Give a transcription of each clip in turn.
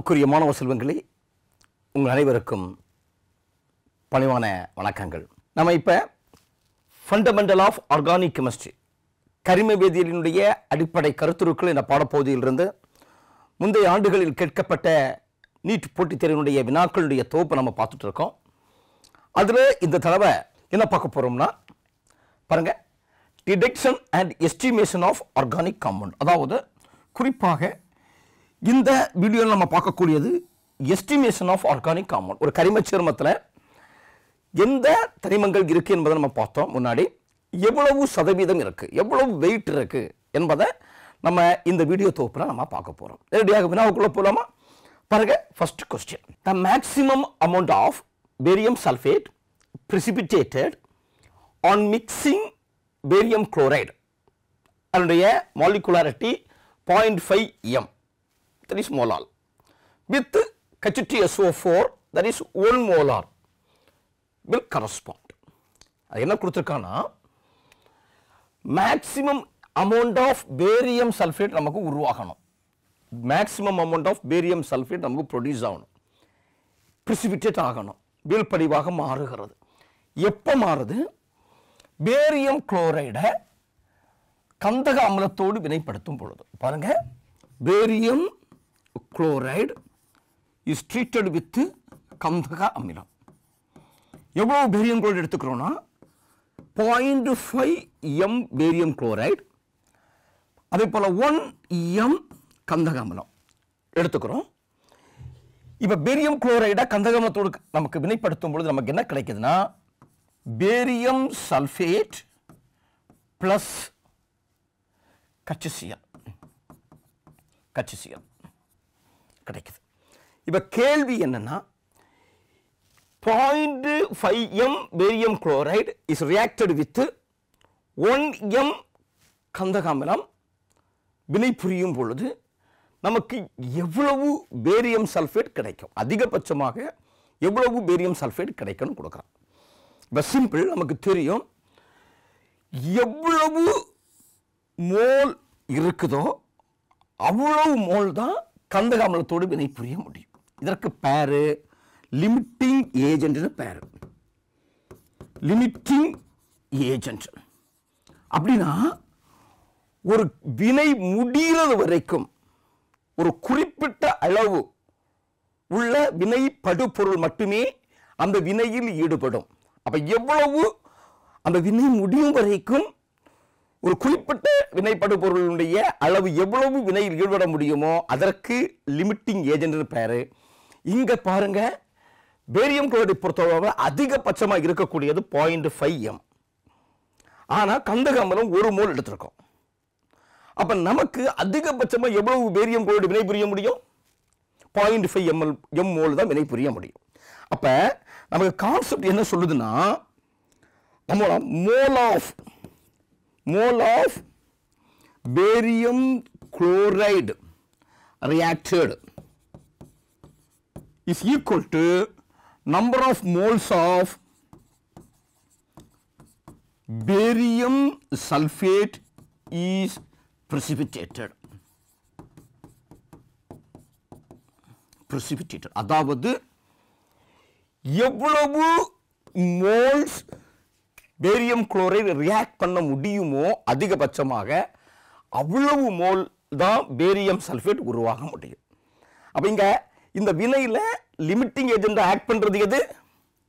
அன்புக்குரிய மாணவ செல்வங்களே, உங்கள் அனைவருக்கும் பணிவான வணக்கங்கள். நம்ம இப்போ ஃபண்டமெண்டல் ஆஃப் ஆர்கானிக் கெமிஸ்ட்ரி, கரிம வேதியியலினுடைய அடிப்படை கருத்துருக்கள் என்ற பாடப்பகுதியிலிருந்து முந்தைய ஆண்டுகளில் கேட்கப்பட்ட நீட் போட்டித் தேர்வினுடைய வினாக்களுடைய தொகுப்பை நம்ம பார்த்துட்டு இருக்கோம். அதில் இந்த தடவை என்ன பார்க்க போகிறோம்னா, பாருங்க, detection and estimation of organic compound. அதாவது குறிப்பாக இந்த வீடியோவில் நம்ம பார்க்கக்கூடியது எஸ்டிமேஷன் ஆஃப் ஆர்கானிக் காம்பவுண்ட். ஒரு கரிம சேர்மத்தில் எந்த தனிமங்கள் இருக்குது என்பதை நம்ம பார்த்தோம். முன்னாடி எவ்வளவு சதவீதம் இருக்குது, எவ்வளவு வெயிட் இருக்குது என்பதை நம்ம இந்த வீடியோ தொகுப்பில் நம்ம பார்க்க போகிறோம். நேரடியாக வினாவுக்குள்ளே போகலாமா? பாருங்க, first question. The maximum amount of barium sulphate precipitated on mixing barium chloride, அதனுடைய molecularity 0.5 m, that is molar, with H2SO4, that is 1 molar, will correspond. அது என்ன கொடுத்திருக்கானா, maximum amount of barium sulphate நமக்கு உருவாகணும். Maximum amount of barium sulphate நமக்கு produce ஆகணும், precipitate ஆகணும், வீழ்படிவாக மாறுகிறது. எப்போ மாறுது? பேரியம் குளோரைடை கந்தக அமிலத்தோடு வினைப்படுத்தும் பொழுது. பாருங்க, barium chloride is treated with கந்தக அமிலம். எவ்வளவு பேரியம் குளோரைடு எடுத்துக்கிறோம்னா 0.5 m பேரியம் குளோரைடு, அதே போல 1 m கந்தக அமிலம் எடுத்துக்கிறோம். இப்போ பேரியம் குளோரைடை கந்தக அமிலத்தோடு நமக்கு வினைப்படுத்தும் பொழுது நமக்கு என்ன கிடைக்குதுன்னா, பேரியம் சல்ஃபேட் பிளஸ் HCl கிடைக்குது. இப்போ கேள்வி என்னன்னா, 0.5 m barium chloride is reacted with 1 m கந்தக அமிலம் வினை புரியும் பொழுது நமக்கு எவ்வளவு பேரியம் சல்ஃபேட் கிடைக்கும், அதிகபட்சமாக எவ்வளவு பேரியம் சல்ஃபேட் கிடைக்கும்னு கொடுக்குறோம். இப்போ சிம்பிள், நமக்கு தெரியும் எவ்வளவு மோல் இருக்குதோ அவ்வளவு மோல் தான் கந்தக அமிலத்தோடு வினை புரிய முடியும். இதற்கு பேரு லிமிட்டிங் ஏஜென்ட். பேரு லிமிட்டிங் ஏஜென்ட் அப்படின்னா, ஒரு வினை முடிகிறது வரைக்கும் ஒரு குறிப்பிட்ட அளவு உள்ள வினை படுபொருள் மட்டுமே அந்த வினையில் ஈடுபடும். அப்ப எவ்வளவு அந்த வினை முடியும் வரைக்கும் ஒரு குறிப்பிட்ட வினைப்படு பொருளுடைய அளவு எவ்வளவு வினையில் ஈடுபட முடியுமோ அதற்கு லிமிட்டிங் ஏஜென்ட் பேரு. இங்க பாருங்க, பேரியம் குளோரைடை பொறுத்தவரை அதிகபட்சமாக இருக்கக்கூடியது 0.5 m. ஆனா கந்தக அமிலம் 1 மோல் எடுத்திருக்கோம். அப்ப நமக்கு அதிகபட்சமா எவ்வளவு பேரியம் குளோரைடு வினை புரிய முடியும்? 0.5 m மோல் தான் வினை புரிய முடியும். அப்ப நமக்கு கான்செப்ட் என்ன சொல்லுதுன்னா, mole of barium chloride reacted is equal to number of moles of barium sulfate is precipitated. அதாவது எவ்வளவு மோல்ஸ் பேரியம் குளோரைடு ரியாக்ட் பண்ண முடியுமோ அதிகபட்சமாக அவ்வளவு மோல் தான் பேரியம் சல்ஃபேட் உருவாக முடியும். அப்ப இங்க இந்த வினையில லிமிட்டிங் ஏஜென்ட் ஆக்ட் பண்றது எது?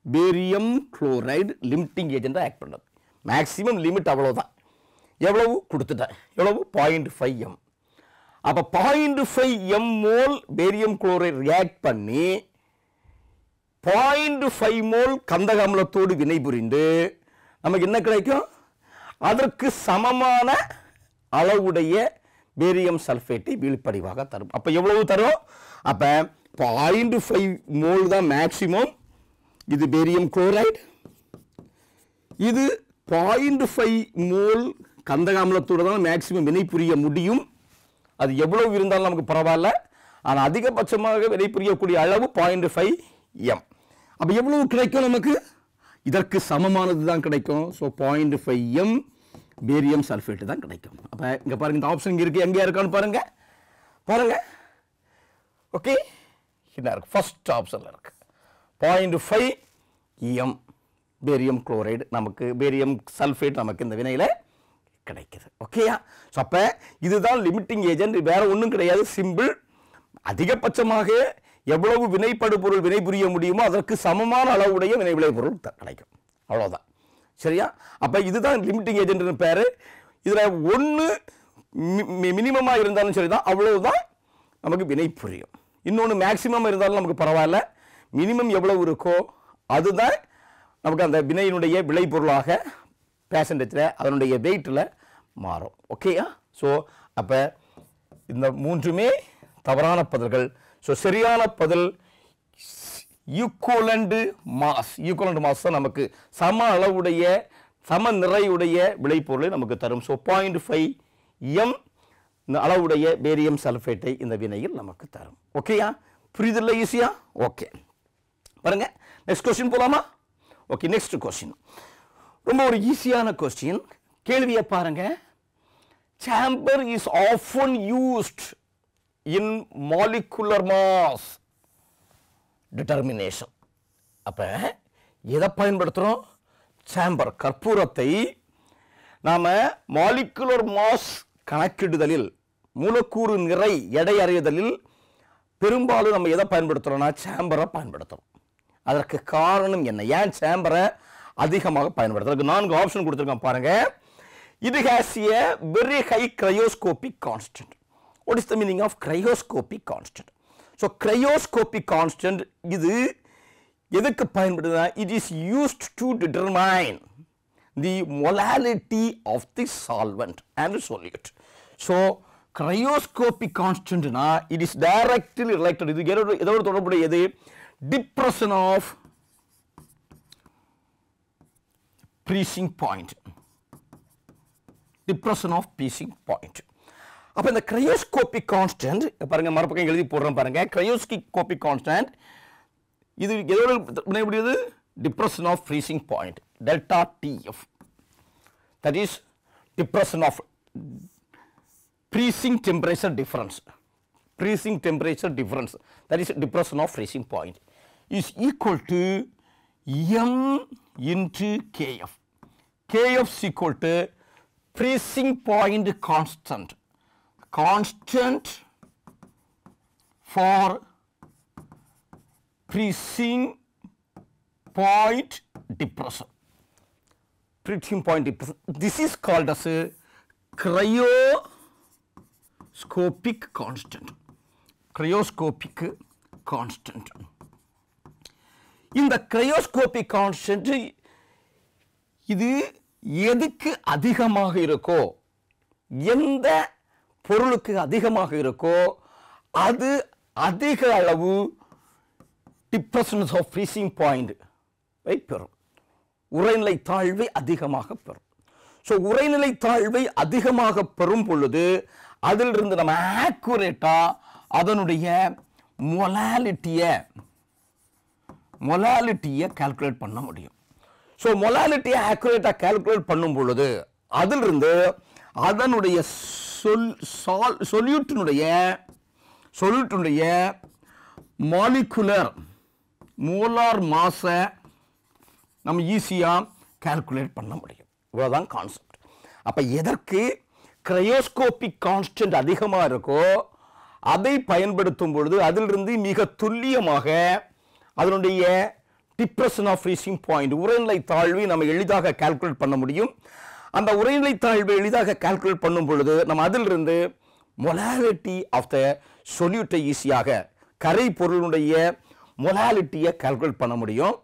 Barium chloride limiting agent act பண்றது. மேக்ஸிமம் லிமிட் அவ்வளவுதான். எவ்வளவு கொடுத்துட்டேன்? எவ்வளவு? 0.5 m. அப்ப 0.5 m mole barium chloride react பண்ணி 0.5 மோல் கந்தக அமிலத்தோடு வினை புரிந்து நமக்கு என்ன கிடைக்கும்? அதற்கு சமமான அளவுடைய பேரியம் சல்ஃபேட்டை வீழ்படிவாக தரும். அப்ப எவ்வளவு தரும்? அப்ப 0.5 மோல் தான் மேக்சிமம். இது பேரியம் குளோரைடு, இது 0.5 மோல் கந்தக அமிலத்தோடு தான் மேக்சிமம் வினை புரிய முடியும். அது எவ்வளவு இருந்தாலும் நமக்கு பரவாயில்ல. ஆனால் அதிகபட்சமாக வினை புரியக்கூடிய அளவு 0.5 m. அப்ப எவ்வளவு கிடைக்கும் நமக்கு? இதற்கு சமமானது தான் கிடைக்கும். ஸோ 0.5 m பேரியம் சல்ஃபேட் தான் கிடைக்கும். அப்ப இங்க பாருங்க, இந்த ஆப்ஷன் இருக்கு, எங்க இருக்கான்னு பாருங்க. ஓகே, என்ன இருக்கு? ஃபர்ஸ்ட் ஆப்ஷனில் இருக்கு 0.5 m பேரியம் குளோரைடு நமக்கு பேரியம் சல்ஃபேட் நமக்கு இந்த வினையில் கிடைக்குது. ஓகேயா? ஸோ அப்போ இதுதான் லிமிட்டிங் ஏஜென்ட், வேற ஒன்றும் கிடையாது. சிம்பிள். அதிகபட்சமாக எவ்வளவு வினைப்படு பொருள் வினை புரிய முடியுமோ அதற்கு சமமான அளவுடைய வினை விளை பொருள் கிடைக்கும். அவ்வளோதான். சரியா? அப்போ இதுதான் லிமிட்டிங் ஏஜென்ட்னு பேர். இதில் ஒன்று மினிமமாக இருந்தாலும் சரி தான், அவ்வளவுதான் நமக்கு வினை புரியும். இன்னொன்று மேக்சிமம் இருந்தாலும் நமக்கு பரவாயில்ல. மினிமம் எவ்வளவு இருக்கோ அதுதான் நமக்கு அந்த வினையினுடைய விளைபொருளாக பேசண்டேஜில் அதனுடைய வெயிட்டில் மாறும். ஓகேயா? ஸோ அப்போ இந்த மூன்றுமே தவறான பதில்கள். ஸோ சரியான பதில் ஈக்குவலண்ட் மாஸ். ஈக்குவலண்ட் மாஸ் தான் நமக்கு சம அளவுடைய சம நிறையுடைய விளைபொருளை நமக்கு தரும். ஸோ 0.5 m இந்த அளவுடைய பேரியம் சல்ஃபேட்டை இந்த வினையில் நமக்கு தரும். ஓகேயா? புரியுதில்லை? ஈஸியா? ஓகே, பாருங்க. நெக்ஸ்ட் கொஸ்டின் போலாமா? ஓகே, நெக்ஸ்ட் கொஸ்டின் ரொம்ப ஒரு ஈஸியான கொஸ்டின். கேள்வியை பாருங்க. Chamber is often used in molecular mass determination. அப்ப எதை பயன்படுத்துறோம்? சேம்பர், கற்பூரத்தை நாம மாலிகுலர் மாஸ் கணக்கிடுதலில், மூலக்கூறு நிறை எடை அறியுதலில் பெரும்பாலும் நம்ம எதை பயன்படுத்துறோம்னா சேம்பரை பயன்படுத்துறோம். அதற்கு காரணம் என்ன? ஏன் சேம்பரை அதிகமாக பயன்படுத்துறதுக்கு 4 ஆப்ஷன் கொடுத்துருக்கோம் பாருங்க. It has a very high cryoscopic constant. What is the meaning of cryoscopic constant? So cryoscopic constant இது எதுக்கு பயன்படுதுன்னா, it is used to determine the molality of the solvent and solute. So cryoscopic constant na it is directly related. இது எதோடு தொடர்புடையது? Depression of freezing point. Depression of freezing point. அப்ப இந்த cryoscopic constant பாருங்க, மறுபக்கம் எழுதி போடுறேன் பாருங்க. cryoscopic constant இது எதோடு வினைபுரியுது? Depression of freezing point, delta TF. That is depression of freezing temperature difference. Freezing temperature difference, that is depression of freezing point, is equal to m into Kf. Kf is equal to freezing point constant. Constant for freezing point depression. Freezing point depression. This is called as a cryoscopic constant. Cryoscopic constant. இந்த cryoscopic constant இது எதுக்கு அதிகமாக இருக்கோ, எந்த பொருளுக்கு அதிகமாக இருக்கோ அது அதிக அளவு depression of freezing point பெறும். உறைநிலை தாழ்வை அதிகமாக பெறும். ஸோ உறைநிலை தாழ்வை அதிகமாக பெறும் பொழுது அதிலிருந்து நம்ம ஆக்குரேட்டா அதனுடைய மொலாலிட்டியை கால்குலேட் பண்ண முடியும். ஸோ மொலாலிட்டியை ஆக்குரேட்டா கால்குலேட் பண்ணும் பொழுது அதிலிருந்து அதனுடைய சொல்யூட்டினுடைய மாலிகுலர் மோலார் மாஸை நம்ம ஈஸியாக கால்குலேட் பண்ண முடியும். இவ்வளோதான் கான்செப்ட். அப்போ எதற்கு கிரையோஸ்கோபிக் கான்ஸ்டன்ட் அதிகமாக இருக்கோ அதை பயன்படுத்தும் பொழுது அதிலிருந்து மிக துல்லியமாக அதனுடைய டிப்ரெஷன் ஆஃப் ஃப்ரீசிங் பாயிண்ட் உறைநிலை தாழ்வை நம்ம எளிதாக கால்குலேட் பண்ண முடியும். அந்த உறைநிலை தாழ்வை எளிதாக கால்குலேட் பண்ணும் பொழுது நம்ம அதிலிருந்து மொலாலிட்டி ஆஃப் த சொல்யூட்டை ஈஸியாக கரை பொருளுடைய மொலாலிட்டியை கால்குலேட் பண்ண முடியும்.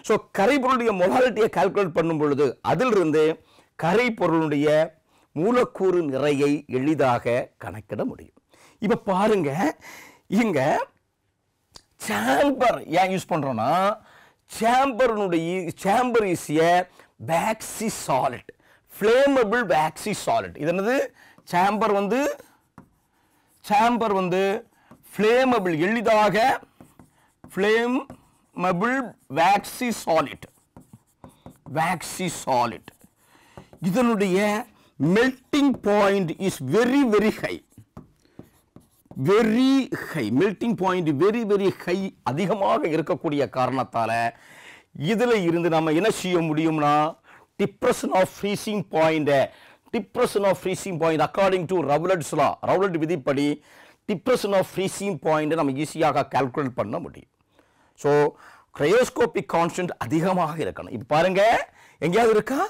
ஸோ கரை பொருளுடைய மொலாலிட்டியை கால்குலேட் பண்ணும் பொழுது அதிலிருந்து கரை பொருளுடைய மூலக்கூறு நிறையை எளிதாக கணக்கிட முடியும். இப்போ பாருங்க, இங்க சேம்பர் ஏன் யூஸ் பண்றோம்னா, chamber is a waxy solid, flammable waxy solid. இது என்னது? சேம்பர் வந்து flammable, எளிதாக flammable waxy solid. இதனுடைய melting point is very very high. Very high, melting point very very high அதிகமாக இருக்கக்கூடிய காரணத்தால இதில் இருந்து நம்ம என்ன செய்ய முடியும்னா depression of freezing point according to Raoult's law, Raoult விதிப்படி டிப்ரெஷன் ஆஃப் ஃப்ரீசிங் பாயிண்ட் நம்ம ஈஸியாக கால்குலேட் பண்ண முடியும். ஸோ கிரையோஸ்கோபிக் கான்ஸ்டன்ட் அதிகமாக இருக்கணும். இப்போ பாருங்க எங்கேயாவது இருக்கா?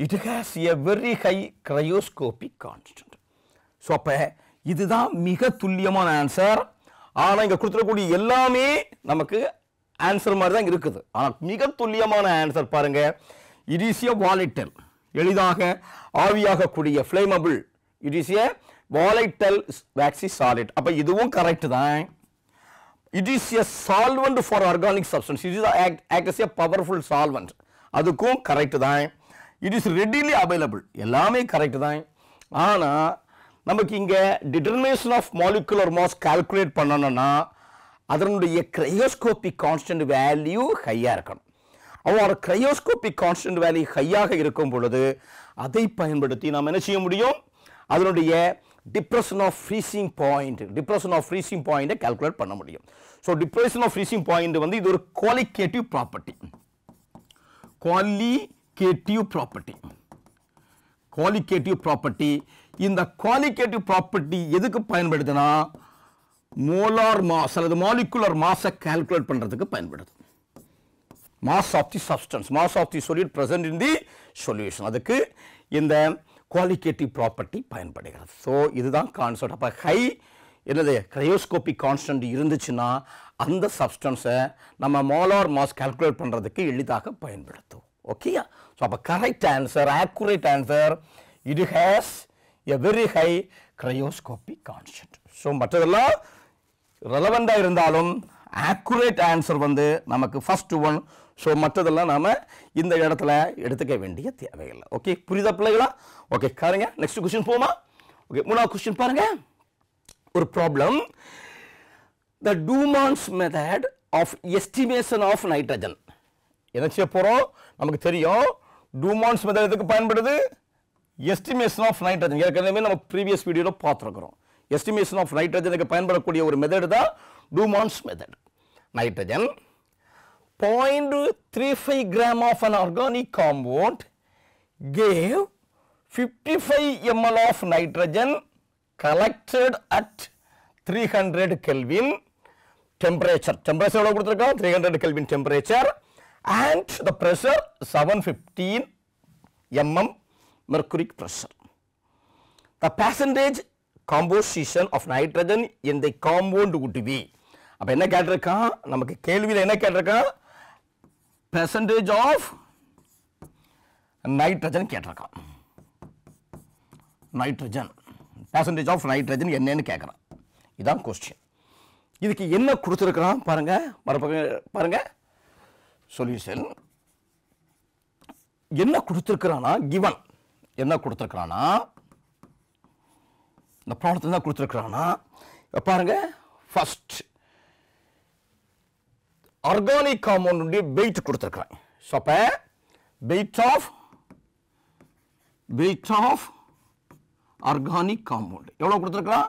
It has a very high cryoscopic constant. So அப்போ இதுதான் மிக துல்லியமான ஆன்சர். ஆனால் இங்கே கொடுத்துருக்கக்கூடிய எல்லாமே நமக்கு ஆன்சர் மாதிரி தான் இருக்குது. ஆனால் மிக துல்லியமான ஆன்சர் பாருங்க, இட் இஸ் எ வாலடைல், எளிதாக ஆவியாகக்கூடிய flammable, it is a volatile waxy solid. அப்போ இதுவும் கரெக்ட் தான். It is a solvent for organic substance. It is act as a powerful solvent. அதுக்கும் கரெக்ட் தான். இட் இஸ் ரெடிலி அவைலபிள், எல்லாமே correct தான். ஆனால் நமக்கு இங்கே determination of molecular mass calculate பண்ணணும்னா அதனுடைய கிரையோஸ்கோபிக் கான்ஸ்டன்ட் வேல்யூ ஹையாக இருக்கணும். அவர் கிரையோஸ்கோபிக் கான்ஸ்டன்ட் வேல்யூ ஹையாக இருக்கும் பொழுது அதை பயன்படுத்தி நாம் என்ன செய்ய முடியும்? அதனுடைய டிப்ரெஷன் ஆஃப் ஃப்ரீசிங் பாயிண்ட்டை கால்குலேட் பண்ண முடியும். So depression of freezing point வந்து இது ஒரு குவாலிட்டேட்டிவ் ப்ராப்பர்ட்டி. இந்த குவாலிட்டேட்டிவ் ப்ராப்பர்ட்டி எதுக்கு பயன்படுதுன்னா மோலார் மாஸ் அல்லது மாலிகுலர் மாஸை கால்குலேட் பண்ணுறதுக்கு பயன்படுது. Mass of the substance, mass of the solid present in the solution, அதுக்கு இந்த குவாலிட்டேட்டிவ் ப்ராப்பர்ட்டி பயன்படுகிறது. ஸோ இதுதான் கான்செப்ட். அப்போ ஹை என்னது கிரையோஸ்கோபிக் கான்ஸ்டன்ட் இருந்துச்சுன்னா அந்த சப்ஸ்டன்ஸை நம்ம மோலார் மாஸ் கால்குலேட் பண்ணுறதுக்கு எளிதாக பயன்படுத்தும். ஓகேயா? ஸோ அப்போ correct answer, accurate answer, it has a very high cryoscopic constant. So மற்றதெல்லாம் ரெலவெண்டாக இருந்தாலும் ஆக்குரேட் ஆன்சர் வந்து நமக்கு ஃபர்ஸ்ட் ஒன். ஸோ மற்றதெல்லாம் நாம் இந்த இடத்துல எடுத்துக்க வேண்டிய தேவையில்லை. ஓகே, புரியுதா பிள்ளைகளா? ஓகே, பாருங்க நெக்ஸ்ட் கொஸ்டின் போமா. ஓகே, மூணாவது கொஸ்டின் பாருங்க. ஒரு problem, the Dumas method of estimation of nitrogen. என்ன செய்ய போகிறோம்? நமக்கு தெரியும் டூமான்ஸ் மெத்தட் எதுக்கு பயன்படுது? Estimation of nitrogen. ஏற்கனவே நம்ம ப்ரீவியஸ் வீடியோவில் பார்த்துருக்குறோம். எஸ்டிமேஷன் ஆஃப் நைட்ரஜனுக்கு பயன்படக்கூடிய ஒரு மெத்தட் தான் டூமான்ஸ் method. Nitrogen 0.35 gram of an organic compound gave 55 ml of nitrogen collected at 300 Kelvin temperature. Temperature எவ்வளவு கொடுத்திருக்கோம்? 300 Kelvin temperature and the pressure 715 mm mercury pressure. The percentage composition of nitrogen in the compound would be. அப்ப என்ன கேட்டிருக்கான்? நமக்கு கேள்வியில் என்ன கேட்டிருக்கான்? percentage of nitrogen கேட்டிருக்கான். நைட்ரஜன் percentage of nitrogen என்னன்னு கேட்குறான். இதான் கொஸ்டின். இதுக்கு என்ன கொடுத்துருக்கிறான் பாருங்க, பாருங்க சொல்யூஷன் என்ன கொடுத்துருக்கிறானா, கிவன் என்ன கொடுத்துருக்கிறானா, இந்த ப்ராப்ளத்தில் என்ன கொடுத்துருக்கிறானா பாருங்க. ஃபர்ஸ்ட் ஆர்கானிக் காம்பவுண்டுடைய வெயிட் கொடுத்துருக்கிறான். ஸோ அப்போ வெயிட் ஆஃப் ஆர்கானிக் காம்பவுண்ட் எவ்வளோ கொடுத்துருக்கிறான்?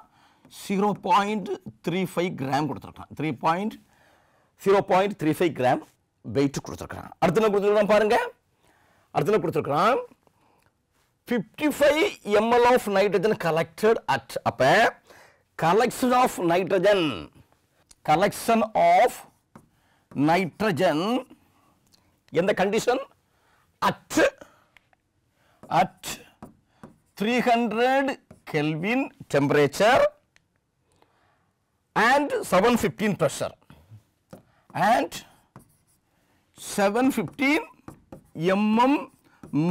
0.35 கிராம் கொடுத்துருக்கான். 0.35 கிராம் வெயிட் கொடுத்துருக்கான். அடுத்த என்ன கொடுத்துருக்கான் பாருங்க. அடுத்த கொடுத்துருக்கான் 55 ml of nitrogen collected at. அப்ப collection of nitrogen எந்த condition? at 300 Kelvin temperature and 715 pressure and 715 mm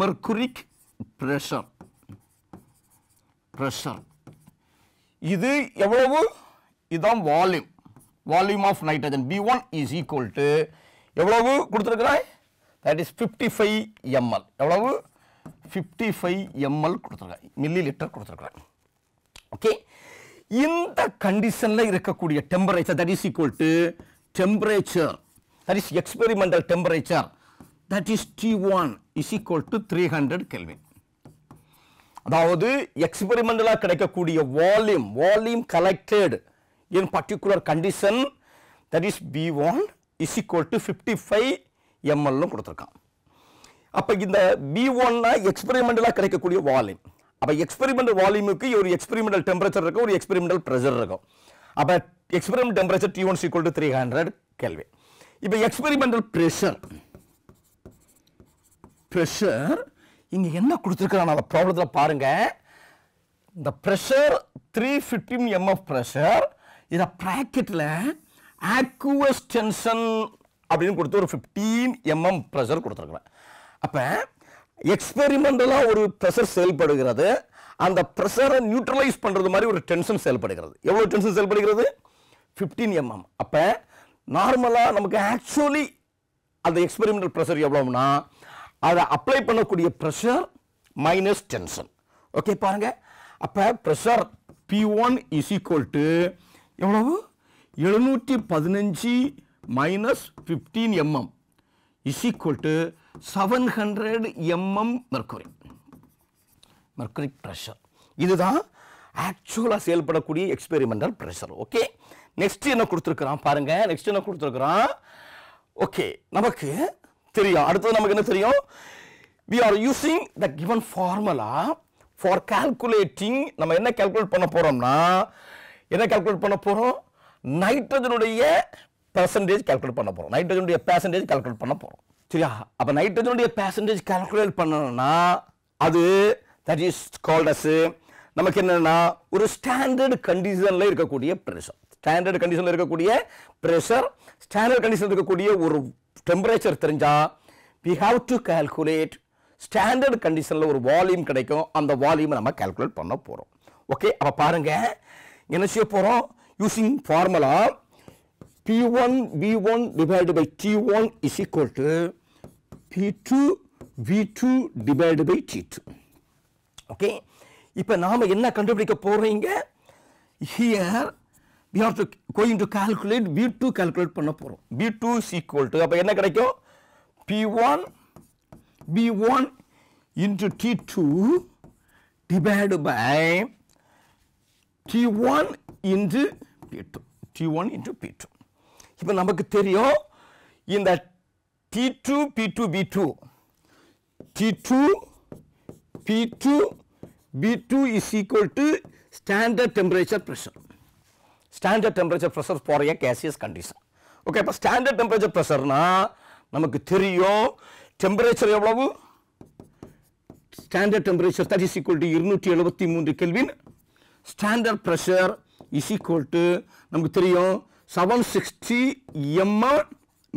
mercuric pressure. இது எவ்வளவு? இதுதான் volume of nitrogen. B1 is equal to எவ்வளவு கொடுத்திருக்கிறாய்? that is 55 ml. எவ்வளவு? 55 ml கொடுத்திருக்காய், மில்லி லிட்டர் கொடுத்திருக்காய். ஓகே, இந்த கண்டிஷன்ல இருக்கக்கூடிய temperature that is equal to temperature, that is experimental temperature, that is T1 is equal to 300 Kelvin. அதாவது எக்ஸ்பெரிமெண்டலாக கிடைக்கக்கூடிய volume collected in particular condition, that is B1 is equal to 55 ml கொடுத்துருக்கான். அப்போ இந்த B1 எக்ஸ்பெரிமெண்டலாக கிடைக்கக்கூடிய volume. அப்போ experimental வால்யூமுக்கு ஒரு experimental temperature இருக்கும், ஒரு எக்ஸ்பெரிமெண்டல் ப்ரெஷர் இருக்கும். அப்போ experimental temperature T1 equal to 300 Kelvin. இப்போ எக்ஸ்பெரிமெண்டல் ப்ரெஷர் இங்க என்ன கொடுத்துருக்காங்க அந்த ப்ராப்ளத்தில் பாருங்க. இந்த ப்ரெஷர் 315 mf ப்ரெஷர், இதை ப்ராக்கெட்டில் aqueous tension அப்படின்னு கொடுத்து ஒரு 15 mm ப்ரெஷர் கொடுத்துருக்குறேன். அப்போ எக்ஸ்பெரிமெண்டலாக ஒரு ப்ரெஷர் செயல்படுகிறது, அந்த ப்ரெஷரை நியூட்ரலைஸ் பண்ணுறது மாதிரி ஒரு டென்ஷன் செயல்படுகிறது. எவ்வளோ டென்ஷன் செயல்படுகிறது? 15 mm. அப்போ நார்மலாக நமக்கு ஆக்சுவலி அந்த எக்ஸ்பெரிமெண்டல் ப்ரெஷர் எவ்வளோன்னா அதை அப்ளை பண்ணக்கூடிய ப்ரெஷர் மைனஸ் டென்ஷன். ஓகே பாருங்க. அப்போ pressure P1 is equal to எவ்வளவு? 715 minus 15 mm is equal to 700 mm mercury pressure. இதுதான் ஆக்சுவலாக செயல்படக்கூடிய எக்ஸ்பெரிமெண்டல் ப்ரெஷர். ஓகே, நெக்ஸ்ட் என்ன கொடுத்துருக்குறான் பாருங்க. நெக்ஸ்ட் என்ன கொடுத்துருக்குறான்? ஓகே, நமக்கு தெரியும். அடுத்தது நமக்கு என்ன தெரியும்? we are using the given formula for calculating. நம்ம என்ன கால்குலேட் பண்ண போறோம்னா, என்ன கால்குலேட் பண்ண போறோம்? நைட்ரஜனுடைய பெர்சன்டேஜ் கால்குலேட் பண்ண போறோம். நைட்ரஜனுடைய பெர்சன்டேஜ் கால்குலேட் பண்ண போறோம். சரியா? அப்ப நைட்ரஜனுடைய பெர்சன்டேஜ் கால்குலேட் பண்ணனும்னா அது that is called as நமக்கு என்னன்னா ஒரு ஸ்டாண்டர்ட் கண்டிஷன்ல இருக்கக்கூடிய பிரஷர். ஸ்டாண்டர்ட் கண்டிஷன்ல இருக்கக்கூடிய பிரஷர், ஸ்டாண்டர்ட் கண்டிஷன்ல இருக்கக்கூடிய ஒரு டெம்பரேச்சர் தெரிஞ்சா we have to calculate standard கண்டிஷன்ல ஒரு வால்யூம் கிடைக்கும். அந்த வால்யூமை நம்ம கால்குலேட் பண்ண போறோம். ஓகே, அப்ப பாருங்க என்ன செய்ய போறோம்? Using formula P1 V1 divided by T1 is equal to P2 V2 divided by T2. Okay, இப்போ நாம என்ன கண்டுபிடிக்க போறீங்க? here we have to going to calculate V2 calculate பண்ண போறோம். V2 is equal to அப்ப என்ன கிடைக்கும்? P1 V1 into T2 divided by T1 into P2. T1 into P2. இப்போ நமக்கு தெரியும் இந்த T2 P2 B2 T2 P2 B2 is equal to standard temperature pressure. Standard temperature pressure for a gaseous condition. Okay, அப்ப standard temperature pressure னா நமக்கு தெரியும் temperature எவ்வளவு? Standard temperature that is equal to 273 Kelvin. Standard pressure is equal to நமக்கு தெரியும் 760 mm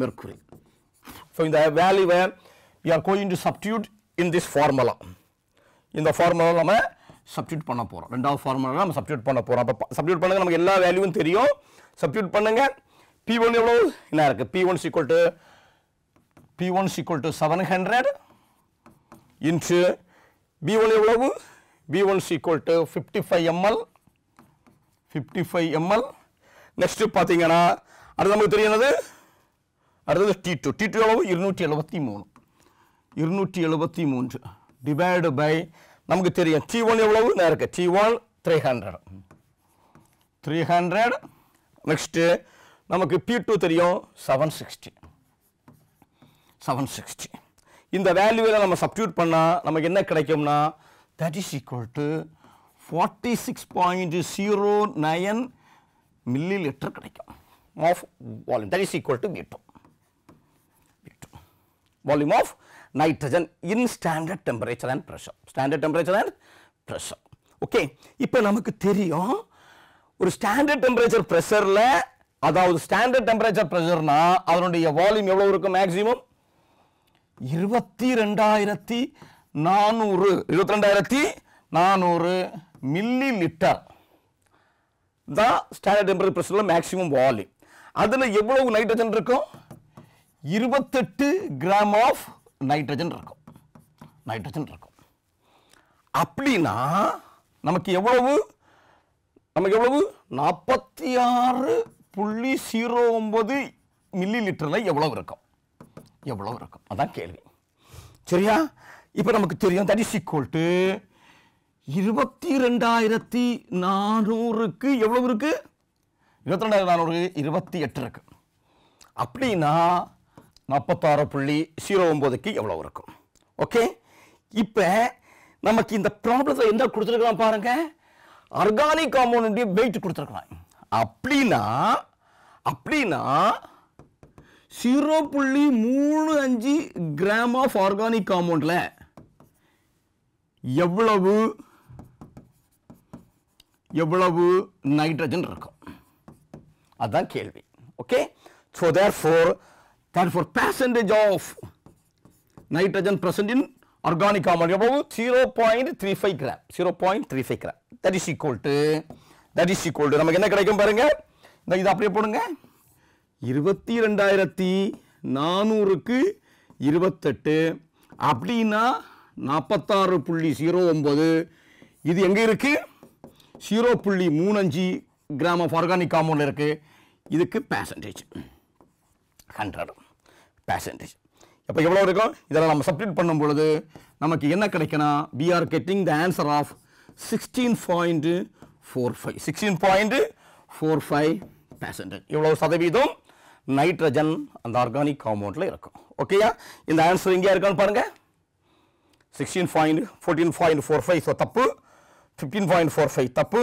mercury. So in the value where we are going to substitute in this formula. இந்த formula நம்ம substitute பண்ண போறோம். ரெண்டாவது ஃபார்முலா நம்ம substitute பண்ண போறோம். அப்ப சப்ஸ்டிட்யூட் பண்ணுங்க, நமக்கு எல்லா வேல்யூவும் தெரியும். சப்ஸ்டிட்யூட் பண்ணுங்க. P1 எவ்வளவு? என்ன இருக்கு? P1 equal to 700 into B1 எவ்வளவு? B1 equal to 55 ml. Next பாத்தீங்கன்னா அது நமக்கு தெரியுது. அடுத்தது T2 எவ்வளவு? 273 divided by நமக்கு தெரியும் T1 எவ்வளவு? இருக்கு T1 300. நெக்ஸ்ட் நமக்கு P2 தெரியும் 760. இந்த வேல்யூவை நம்ம சப்ஸ்டிட்யூட் பண்ணா நமக்கு என்ன கிடைக்கும்னா that is equal to 46.09 milliliter கிடைக்கும் of volume. That is equal to V2. Volume of nitrogen in standard temperature and pressure. Standard temperature and pressure. Okay, இப்போ நமக்கு தெரியும் ஒரு ஸ்டாண்டர்ட் டெம்பரேச்சர் பிரஷர்ல, அதாவது ஸ்டாண்டர்ட் டெம்பரேச்சர் பிரஷர்னா அதனுடைய வால்யூம் எவ்வளவு இருக்கும்? மேக்ஸிமம் 22,400 மில்லி லிட்டர் தான் ஸ்டாண்டர்ட் டெம்பரேச்சர் பிரஷர்ல மேக்ஸிமம் வால்யூம். அதுல எவ்வளவு நைட்ரஜன் இருக்கும்? 28 கிராம் ஆஃப் நைட்ரஜன் இருக்கும். அப்படின்னா நமக்கு எவ்வளவு? 46.09 மில்லி லிட்டர்ல எவ்வளவு இருக்கும்? அதான் கேள்வி. சரியா? இப்போ நமக்கு தெரியும் that is equal to 22,400க்கு எவ்வளவு இருக்கு? 22,400 28 இருக்கு. அப்படின்னா 46.09க்கு எவ்வளவு இருக்கும்? ஓகே, இப்போ நமக்கு இந்த ப்ராப்ளத்தில் என்ன கொடுத்துருக்கலாம் பாருங்க, ஆர்கானிக் காம்பவுண்ட் வெயிட் கொடுத்துருக்கலாம். அப்படின்னா 0.35 கிராம் ஆஃப் ஆர்கானிக் காம்பவுண்ட்ல எவ்வளவு நைட்ரஜன் இருக்கும்? அதான் கேள்வி. Okay, so therefore percentage of nitrogen present in organic compound எவ்வளவு? 0.35 gram. 0.35 gram. that is equal to நமக்கு என்ன கிடைக்கும் பாருங்க, இது அப்படியே போடுங்க. 22,400க்கு 28 அப்படின்னா 46.09. இது எங்க இருக்கு? 0.35 கிராம் ஆஃப் ஆர்கானிக் காம்பவுண்ட் இருக்கு. இதுக்கு percentage 100%. அப்போ எவ்வளோ இருக்கும்? இதெல்லாம் நம்ம சப்ஸ்டிட்யூட் பண்ணும் பொழுது நமக்கு என்ன கிடைக்குன்னா, we are getting the answer of 16.45%. இவ்வளவு சதவீதம் நைட்ரஜன் அந்த ஆர்கானிக் காம்பவுண்ட்ல இருக்கும். ஓகேயா? இந்த ஆன்சர் எங்கே இருக்கான்னு பாருங்க. 14.45 ஸோ தப்பு, 15.45 தப்பு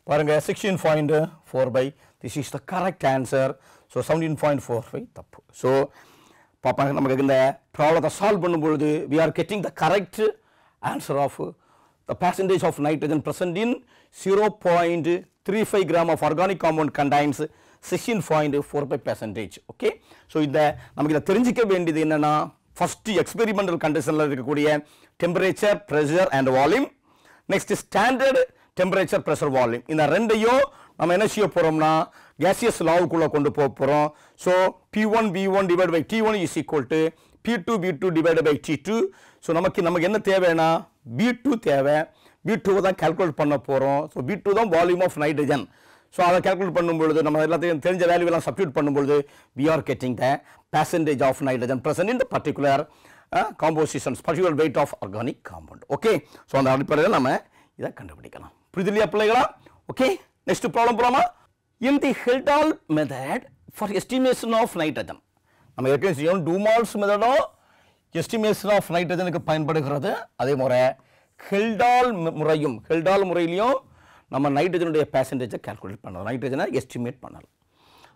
பாருங்க, 16.4 this is the correct answer. So 17.45 தப்பு. ஸோ பாப்பாங்க, நமக்கு இந்த ப்ராப்ளத்தை சால்வ் பண்ணும்பொழுது we are getting the correct answer of the percentage of nitrogen present in 0.35 gram of organic compound contains 16.45%. Okay, so இந்த நமக்கு இதை தெரிஞ்சிக்க வேண்டியது என்னன்னா, ஃபர்ஸ்ட் எக்ஸ்பெரிமெண்டல் கண்டிஷனில் இருக்கக்கூடிய temperature, pressure and volume, next standard temperature, pressure, volume, இந்த ரெண்டையும் நம்ம என்ன செய்ய போறோம்னா gaseous லாவுக்குள்ள கொண்டு போக போறோம். So P1 V1 divided by T1 is equal to P2 V2 divided by T2. So நமக்கு என்ன தேவைன்னா B2 தேவை. B2 தான் கால்குலேட் பண்ண போறோம். ஸோ B2 தான் வால்யூம் ஆஃப் நைட்ரஜன். ஸோ அதை கால்குலேட் பண்ணும்பொழுது நம்ம எல்லாத்தையும் தெரிஞ்ச வேல்யூ எல்லாம் சப்ஸ்டிட்யூட் பண்ணும்பொழுது we are getting the percentage of nitrogen present in the particular compositions, particular weight of organic compound. Okay, so அந்த அடிப்படையில் நம்ம இதை கண்டுபிடிக்கலாம். புரியுதுலையா பிள்ளைகளா? ஓகே, நெக்ஸ்ட் ப்ராப்ளம் போலாமா? In the Hildal method for estimation of nitrogen, நம்ம ஏற்கனவே செய்யணும் டூமால்ஸ் மெத்தடும் எஸ்டிமேஷன் ஆஃப் நைட்ரஜனுக்கு பயன்படுகிறது. அதே முறை ஹெல்டால் முறையிலையும் நம்ம நைட்ரஜனுடைய பெர்சன்டேஜை கால்குலேட் பண்ணலாம், நைட்ரஜனை எஸ்டிமேட் பண்ணலாம்.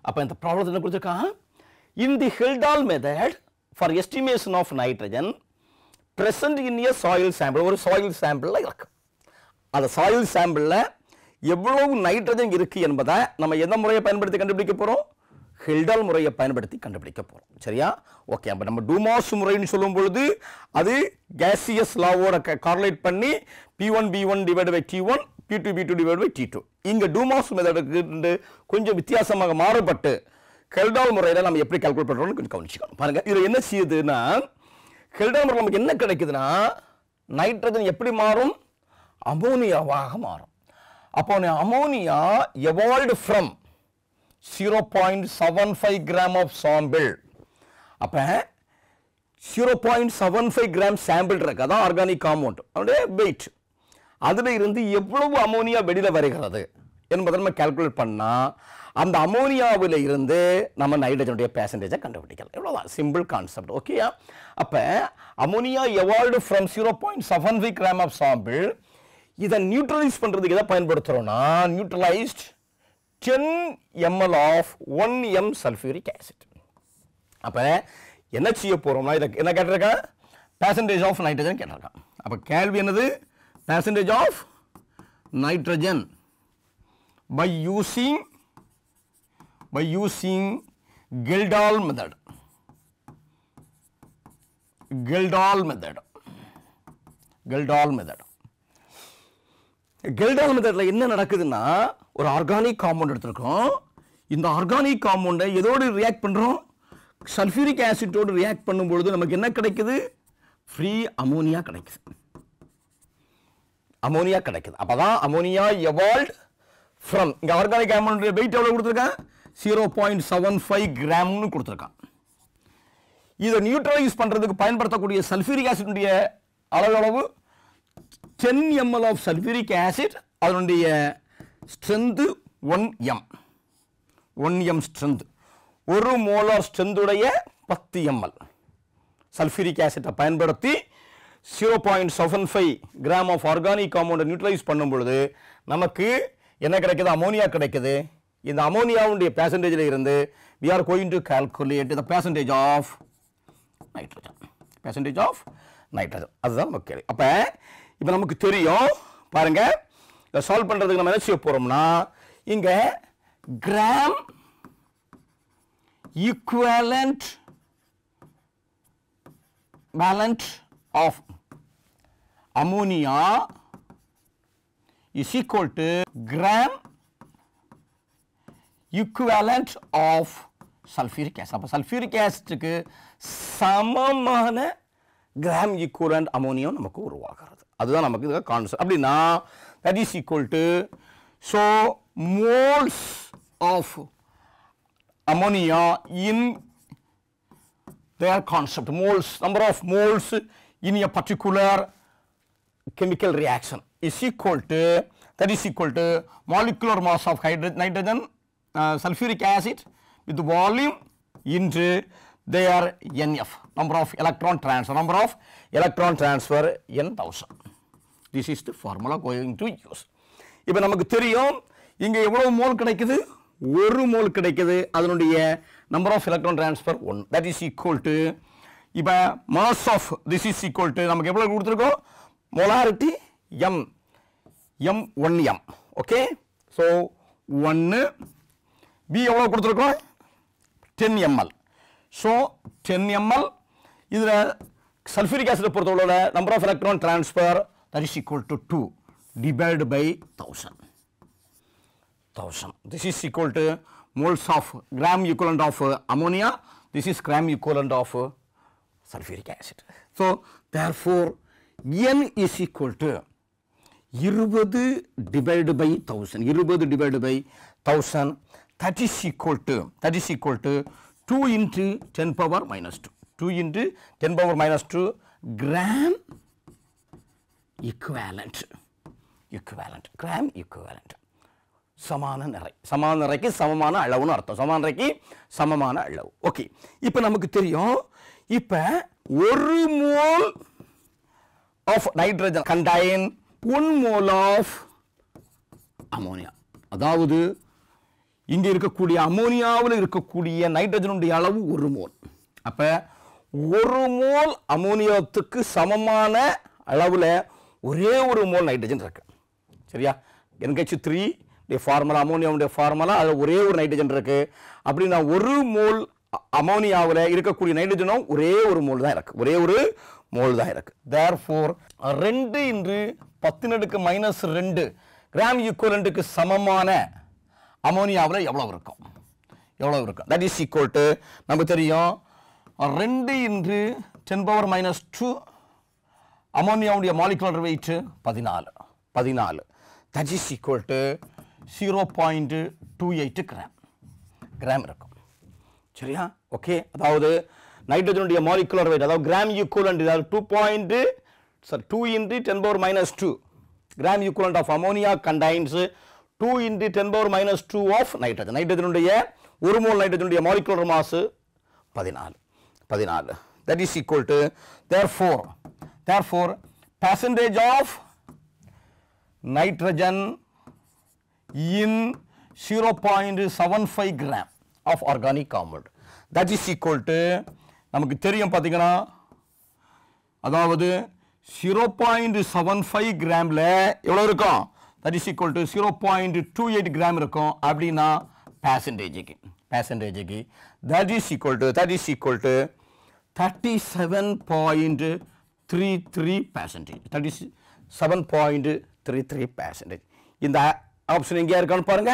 அப்போ இந்த ப்ராப்ளத்தில் என்ன கொடுத்துருக்காங்க, in the Hildal method for estimation of nitrogen present in a soil sample, ஒரு சாயில் சாம்பிளில் இருக்கு. அந்த சாயில் சாம்பிளில் எவ்வளவு நைட்ரஜன் இருக்கு என்பதை நம்ம எந்த முறையை பயன்படுத்தி கண்டுபிடிக்க போறோம்? ஹெல்டால் முறையை பயன்படுத்தி கண்டுபிடிக்க போறோம். சரியா? ஓகே, அப்ப நம்ம டூமாஸ் முறைன்னு சொல்லும் பொழுது அது gaseous லாவோட கார்லேட் பண்ணி P1 B1 divided by T1 P2 B2 divided by T2. இங்க டூமாஸ் மெத்தடுக்கு கொஞ்சம் வித்தியாசமாக மாறுபட்டு ஹெல்டால் முறையில நம்ம எப்படி கால்குலேட் பண்றோம்னு கொஞ்சம் கவனிச்சுக்கணும். பாருங்க, இது என்ன செய்யுதுன்னா, ஹெல்டால் முறை நமக்கு என்ன கிடைக்குதுன்னா, நைட்ரஜன் எப்படி மாறும்? அமோனியாவாக மாறும். அப்போ ammonia evolved from 0.75 gram of sample. அப்ப 0.75 gram sample இருக்கு, அதான் ஆர்கானிக் காம்பவுண்ட், அதோட வெயிட். அதுல இருந்து எவ்வளவு அமோனியா வெளியில வருகிறது என்பதை நம்ம கால்குலேட் பண்ணா அந்த அமோனியாவில் இருந்து நம்ம நைட்ரஜனுடைய பெர்சன்டேஜை கண்டுபிடிக்கலாம். இவ்வளவுதான், சிம்பிள் கான்செப்ட். ஓகேயா? அப்ப ammonia evolved from 0.75 gram of sample. இதை நியூட்ரலைஸ் பண்றதுக்கு எதை பயன்படுத்துறோம்னா, neutralised 10 ml of 1 m sulphuric acid. அப்ப என்ன செய்ய போறோம்னா, இதை என்ன கேட்டிருக்காங்க, பெர்சன்டேஜ் ஆஃப் நைட்ரஜன் கேட்டிருக்காங்க. அப்ப கேள்வி என்னது, percentage of nitrogen by using Kjeldahl method. Kjeldahl மெத்தட்ல என்ன நடக்குதுன்னா, ஒரு ஆர்கானிக் காம்பவுண்ட் எடுத்துருக்கோம். இந்த ஆர்கானிக் காம்பவுண்டை எதோடு ரியாக்ட் பண்றோம்? சல்ஃபியூரிக் ஆசிட்டோடு ரியாக்ட் பண்ணும்பொழுது நமக்கு என்ன கிடைக்குது? ஃப்ரீ அமோனியா கிடைக்குது. அப்பதான் அமோனியா evolved from, இங்க ஆர்கானிக் காம்பவுண்ட் வெயிட் எவ்வளவு கொடுத்திருக்கான்? 0.75 கிராம்னு கொடுத்திருக்கான். இதை நியூட்ரலைஸ் பண்றதுக்கு பயன்படுத்தக்கூடிய சல்ஃபியூரிக் ஆசிட்டுடைய அளவு 10 ml of sulfuric acid அதனுடைய strength 1m 1m strength ஒரு மோலார் ஸ்ட்ரென்த் உடைய 10 ml சல்ஃபியூரிக் ஆசிட்டை பயன்படுத்தி 0.75 கிராம் ஆஃப் ஆர்கானிக் காம்பவுண்டை நியூட்ரலைஸ் பண்ணும் பொழுது நமக்கு என்ன கிடைக்குது? அமோனியா கிடைக்குது. இந்த அமோனியாவுடைய percentageல இருந்து we are going to calculate the percentage of nitrogen. Percentage of nitrogen. அதுதான் நமக்கு கேள்வி. அப்ப இப்போ நமக்கு தெரியும் பாருங்க, இதை சால்வ் பண்றதுக்கு நம்ம என்ன செய்ய போறோம்னா, இங்க gram equivalent balance of ammonia is equal to gram equivalent of sulfuric acid. அப்ப sulfuric acid க்கு சமமான gram equivalent ammonia நமக்கு உருவாகிறது. அதுதான் நமக்கு இந்த கான்செப்ட். அப்படினா that is equal to so moles of ammonia in their concept, moles, number of moles in a particular chemical reaction is equal to, that is equal to molecular mass of nitrogen sulfuric acid with volume into their NF, number of electron transfer n 1000. This is the formula going to use. இப்போ நமக்கு தெரியும் இங்க எவ்வளவு mole கிடைக்குது? ஒரு mole கிடைக்குது. அதனுடைய number of electron transfer 1, that is equal to, இப்போ mass of this is equal to நமக்கு எவ்வளவு கொடுத்திருக்கோம்? molarity m 1m. Okay, so 1 b எவ்வளவு கொடுத்திருக்கோம்? 10 ml. so 10 ml இதுல sulfuric acid பொறுத்தவரை number of electron transfer that is equal to 2 divided by 1000. This is equal to moles of gram equivalent of ammonia. This is gram equivalent of sulfuric acid. So therefore n is equal to 20 divided by 1000. 20 divided by 1000. That is equal to 2 into 10 power minus 2. 2 into 10 power minus 2 gram equivalent. Gram equivalent. சமான நிறைக்கு சமமான அளவுன்னு அர்த்தம். சமான நிறைக்கு சமமான அளவு. Okay, இப்போ நமக்கு தெரியும், இப்போ 1 mole of nitrogen contain 1 mole of ammonia. அதாவது இங்க இருக்கக்கூடிய அமோனியாவில் இருக்கக்கூடிய நைட்ரஜனுடைய அளவு 1 மோல். அப்ப 1 மோல் அமோனியாத்துக்கு சமமான அளவுல ஒரே ஒரு மோல் நைட்ரஜன் இருக்கு. சரியா? NH3 ஃபார்முலா, அமோனியாவுடைய ஃபார்முலா, அதில் ஒரே ஒரு நைட்ரஜன் இருக்கு. அப்படின்னா 1 மோல் அமோனியாவில் இருக்கக்கூடிய நைட்ரஜனும் ஒரே ஒரு மோல் தான் இருக்கு. ஒரே ஒரு மோல் தான் இருக்கு. தேர்ஃபோர் 2 into 10⁻²2 கிராம் ஈக்குவலண்ட்டுக்கு சமமான அமோனியாவில் எவ்வளவு இருக்கும்? தட் இஸ் ஈக்குவல் டு நமக்கு தெரியும் 2 into 10⁻², அமோனியாவுடைய molecular weight 14. That is equal to 0.28 gram இருக்கும். சரியா? ஓகே, அதாவது நைட்ரஜனுடைய மாலிகுலர் வெயிட், அதாவது கிராம் ஈக்குவலண்ட், அதாவது 2 into 10⁻². Gram equivalent of ammonia contains 2 into 10⁻² of nitrogen. நைட்ரஜனுடைய ஒரு மோல் நைட்ரஜனுடைய molecular mass 14. That is equal to, therefore percentage of nitrogen in 0.75 gram of organic compound, that is equal to நமக்கு தெரியும் பாத்தீங்கன்னா, அதாவது 0.75 கிராம்ல எவ்வளவு இருக்கும்? that is equal to 0.28 gram இருக்கும். அப்படின்னா percentageக்கு that is equal to 37.33%. that is 7.33%. இந்த ஆப்ஷன் எங்கே இருக்கான்னு பாருங்க.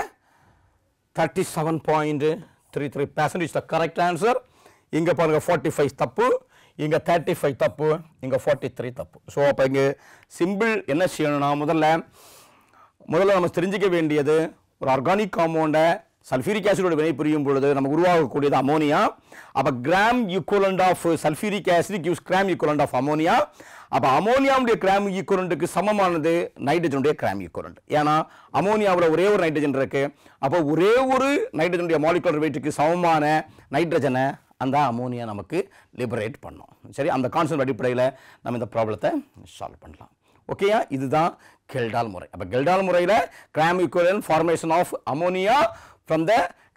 37.33% is the correct answer. இங்க பாருங்க 45 தப்பு, இங்க 35 தப்பு, இங்க 43 தப்பு. ஸோ அப்போ இங்கே சிம்பிள் என்ன செய்யணும்னா, முதல்ல நம்ம தெரிஞ்சுக்க வேண்டியது, ஒரு ஆர்கானிக் காம்பவுண்டை சல்ஃபியூரிக் ஆசிடோட வினை புரியும் பொழுது நமக்கு உருவாகக்கூடியது அமோனியா. அப்போ gram equivalent of sulphuric acid gives gram equivalent of ammonia. அப்போ அமோனியாவுடைய கிராம் ஈக்குவலண்ட்டுக்கு சமமானது நைட்ரஜனுடைய கிராம் ஈக்குவலண்ட். ஏன்னா அமோனியாவில் ஒரே ஒரு நைட்ரஜன் இருக்கு. அப்போ ஒரே ஒரு நைட்ரஜனுடைய மாலிகுலர் வெயிட்டுக்கு சமமான நைட்ரஜனை அந்த அமோனியா நமக்கு லிபரேட் பண்ணும். சரி, அந்த கான்செப்ட் அடிப்படையில் நம்ம இந்த ப்ராப்ளத்தை சால்வ் பண்ணலாம். ஓகேயா, இதுதான் கெல்டால் முறை. அப்போ கெல்டால் முறையில் gram equivalent formation of ammonia from the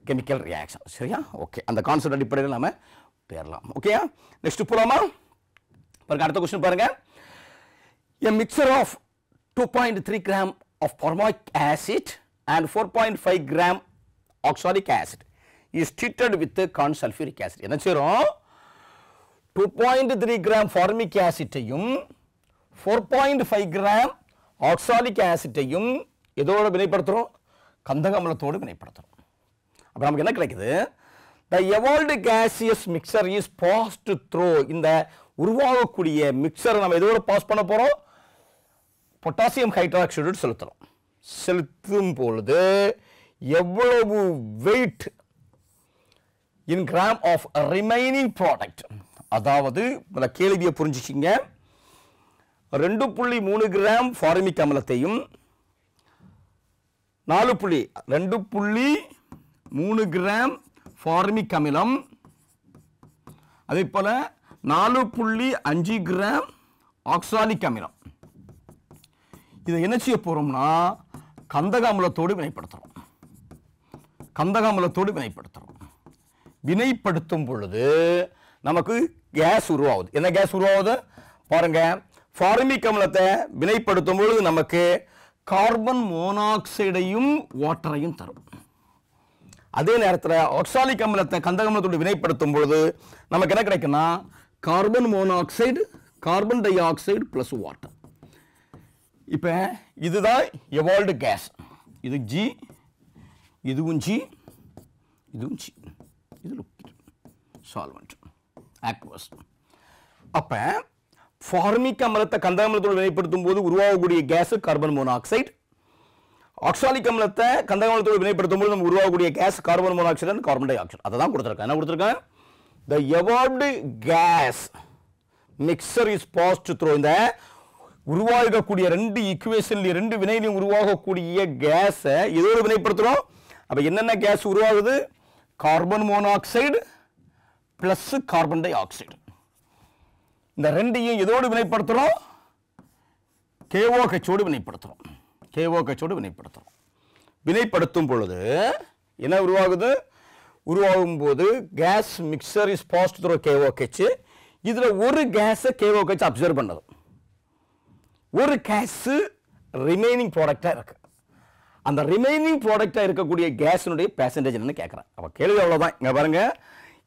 chemical reaction. சரியா, ஓகே, அந்த கான்செப்ட் அடிப்படையில் நம்ம பேரலாம். ஓகேயா, நெக்ஸ்ட் போலாமா? பாருங்க, அடுத்த கொஸ்டின் பாருங்க. A mixture of 2.3 gram of formic acid and 4.5 gram oxalic acid is treated with corn sulfuric acid. என்ன செய்றோம்? 2.3 gram formic acid-ஐயும் 4.5 gram oxalic acid-ஐயும் எதோட வினைப்படுத்துறோம்? கந்தக அமிலத்தோடு வினைப்படுத்துறோம். அப்ப நமக்கு என்ன கிடைக்குது? The evolved gaseous mixture is passed through. இந்த உருவாகக்கூடிய மிக்சரை நம்ம எதோட பாஸ் பண்ண போறோம்? பொட்டாசியம் ஹைட்ராக்சைடு செலுத்துறோம். செலுத்தும் பொழுது எவ்வளவு weight in gram of remaining product, அதாவது இந்த கேள்வியை புரிஞ்சுக்கிங்க. 2.3 கிராம் ஃபார்மிக் அமிலத்தையும் 2.3 கிராம் ஃபார்மிக் அமிலம், அதே போல 4.5 கிராம் ஆக்சாலிக் அமிலம், இதை என்ன செய்ய போறோம்னா கந்தக அமிலத்தோடு வினைப்படுத்துறோம். கந்தக அமிலத்தோடு வினைப்படுத்துறோம். வினைப்படுத்தும் பொழுது நமக்கு கேஸ் உருவாகுது. என்ன கேஸ் உருவாகுது பாருங்க. ஃபார்மிக் அமிலத்தை வினைப்படுத்தும் பொழுது நமக்கு கார்பன் மோனாக்சைடையும் வாட்டரையும் தரும். அதே நேரத்தில் ஆக்சாலிக் அமிலத்தை கந்தக அமிலத்தோடு வினைப்படுத்தும் பொழுது நமக்கு என்ன கிடைக்கும்னா carbon monoxide, carbon di oxide plus water. இப்போ இதுதான் எவால்வ்டு கேஸ். இது ஜி, இதுவும் ஜி, இதுவும் ஜி. இது லிக்விட் சால்வெண்ட் ஆக்வஸ். அப்போ ஃபார்மிக் அமிலத்தை கந்தக அமிலத்தோடு வினைப்படுத்தும் போது உருவாகக்கூடிய கேஸ் கார்பன் மோனாக்சைடு. ஆக்சாலிக் அமிலத்தை கந்தக அமிலத்தோடு வினைப்படுத்தும் போது நம்ம உருவாகக்கூடிய case carbon monoxide and carbon di oxide. அதை தான் கொடுத்துருக்கேன். என்ன கொடுத்துருக்கேன்? The evolved gas mixture is passed through. இந்த உருவாகக்கூடிய ரெண்டு ஈக்குவேஷன்ல ரெண்டு வினையிலும் உருவாகக்கூடிய கேஸை இதோடு வினைப்படுத்துறோம். அப்ப என்னென்ன கேஸ் உருவாகுது? Carbon monoxide plus carbon di oxide. இந்த ரெண்டையும் இதோடு வினைப்படுத்துறோம், KOH ஓடு வினைப்படுத்துறோம். KOH ஓடு வினைப்படுத்துறோம். வினைப்படுத்தும் பொழுது என்ன உருவாகுது? உருவாகும் போது gas mixture is passed through KOH. இதுல ஒரு கேஸை KOH அப்சர்வ் பண்ணது, ஒரு கேஸ் ரிமைனிங் ப்ராடக்டா இருக்கு. அந்த ரிமைனிங் ப்ராடக்டா இருக்கக்கூடிய கேஸினுடைய பெர்சன்டேஜ் என்னன்னு கேட்குறேன். அப்போ கேள்வி அவ்வளோதான். இங்கே பாருங்க,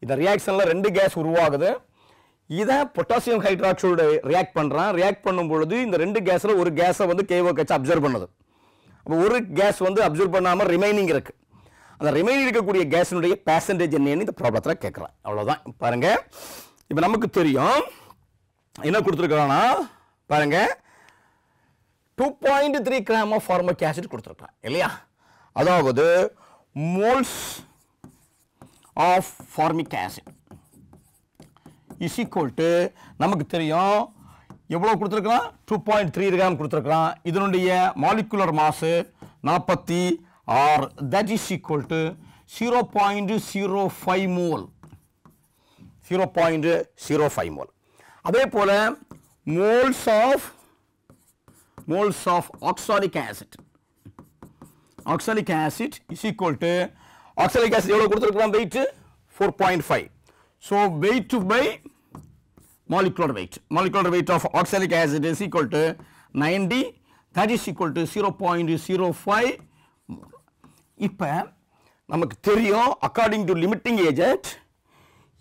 இந்த ரியாக்ஷனில் ரெண்டு கேஸ் உருவாகுது. இதை பொட்டாசியம் ஹைட்ராக்சைடு ரியாக்ட் பண்ணுறான். ரியாக்ட் பண்ணும் பொழுது இந்த ரெண்டு கேஸில் ஒரு கேஸை வந்து KOH அப்சர்வ் பண்ணுது. அப்போ ஒரு கேஸ் வந்து அப்சர்வ் பண்ணாமல் ரிமைனிங் இருக்கு. அந்த ரிமைனிங் இருக்கக்கூடிய கேஸினுடைய பெர்சன்டேஜ் என்னன்னு இந்த ப்ராப்ளத்தில் கேட்குறேன். அவ்வளோதான். பாருங்க, இப்போ நமக்கு தெரியும் என்ன கொடுத்துருக்காங்கன்னா பாருங்க 2.3 கிராம் ஆஃப் ஃபார்மிக் ஆசிட் கொடுத்துருக்கான் இல்லையா? அதாவது moles of formic acid is equal to நமக்கு தெரியும் எவ்வளோ கொடுத்துருக்கான்? 2.3 கிராம் கொடுத்துருக்கான். இதனுடைய molecular mass 46. That is equal to 0.05 mole. 0.05 mole. அதே போல moles of oxalic acid. Oxalic acid is equal to oxalic acid எவ்வளவு கொடுத்திருக்கிறோம்? weight 4.5. so weight by molecular weight. Molecular weight of oxalic acid is equal to 90. that is equal to 0.05 mole. இப்ப நமக்கு தெரியும் according to limiting agent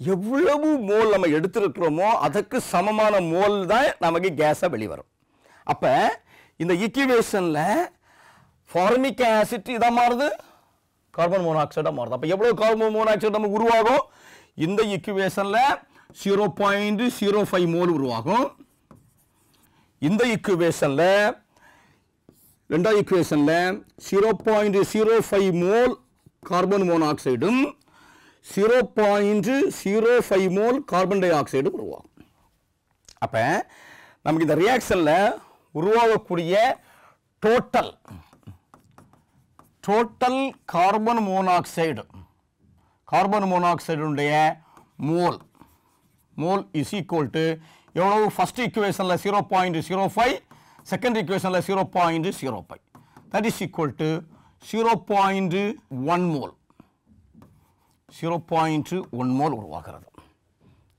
எவ்வளவு mole நம்ம எடுத்துக்கிறோமோ அதுக்கு சமமான mole தான் நமக்கு கேஸா வெளிவரும். அப்ப இந்த ஈக்குவேஷன்ல ஃபார்மிக் ஆசிட் இதா மாறுது, கார்பன் மோனாக்சைடா மாறுது. அப்ப எவ்வளவு கார்பன் மோனாக்சைடு நமக்கு உருவாகும்? இந்த ஈக்குவேஷன்ல 0.05 மோல் உருவாகும். இந்த ஈக்குவேஷன்ல ரெண்டாவது ஈக்குவேஷன்ல 0.05 மோல் கார்பன் மோனாக்சைடும் 0.05 மோல் கார்பன் டை ஆக்சைடும் உருவாகும். அப்போ நமக்கு இந்த ரியாக்ஷனில் உருவாகக்கூடிய டோட்டல் கார்பன் மோனாக்சைடுடைய மோல் இஸ் ஈக்குவல் டு எவ்வளவு? ஃபர்ஸ்ட் ஈக்குவேஷனில் 0.05, செகண்ட் ஈக்குவேஷனில் 0.05, that is equal to 0.1 mole. 0.1 mole உருவாகிறது.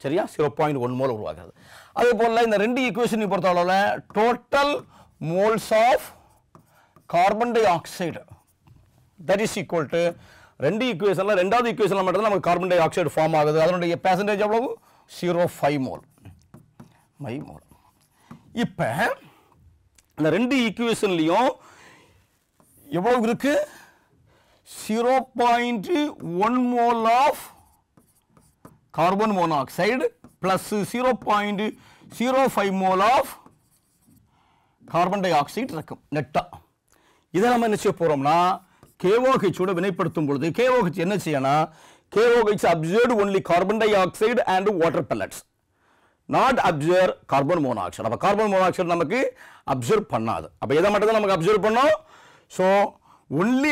சரியா? 0.1 மோல் உருவாகிறது. அதே போல இந்த ரெண்டு ஈக்குவேஷனை பொறுத்தளவில் total moles of carbon dioxide that is equal to ரெண்டு ஈக்குவேஷனில் ரெண்டாவது ஈக்குவேஷனில் மட்டும் நமக்கு கார்பன் டை ஆக்சைடு ஃபார்ம் ஆகுது. அதனுடைய பெர்சன்டேஜ் எவ்வளவு? 0.5 மோல். இப்போ இந்த ரெண்டு ஈக்குவேஷன்லையும் எவ்வளவு இருக்கு? 0.1 mole of carbon monoxide plus 0.05 mole of carbon dioxide இருக்கும் நெட்டா. இதை நம்ம என்ன செய்ய போறோம்னா KOH ஓட வினைப்படுத்தும் பொழுது KOH என்ன செய்யணும்? KOH absorbed only carbon dioxide and water pellets, not absorb carbon monoxide. அப்ப கார்பன் மோனாக்சைடு நமக்கு அப்சர்வ் பண்ணாது. அப்ப எதை மட்டும் தான் நமக்கு அப்சர்வ் பண்ணோம்? so only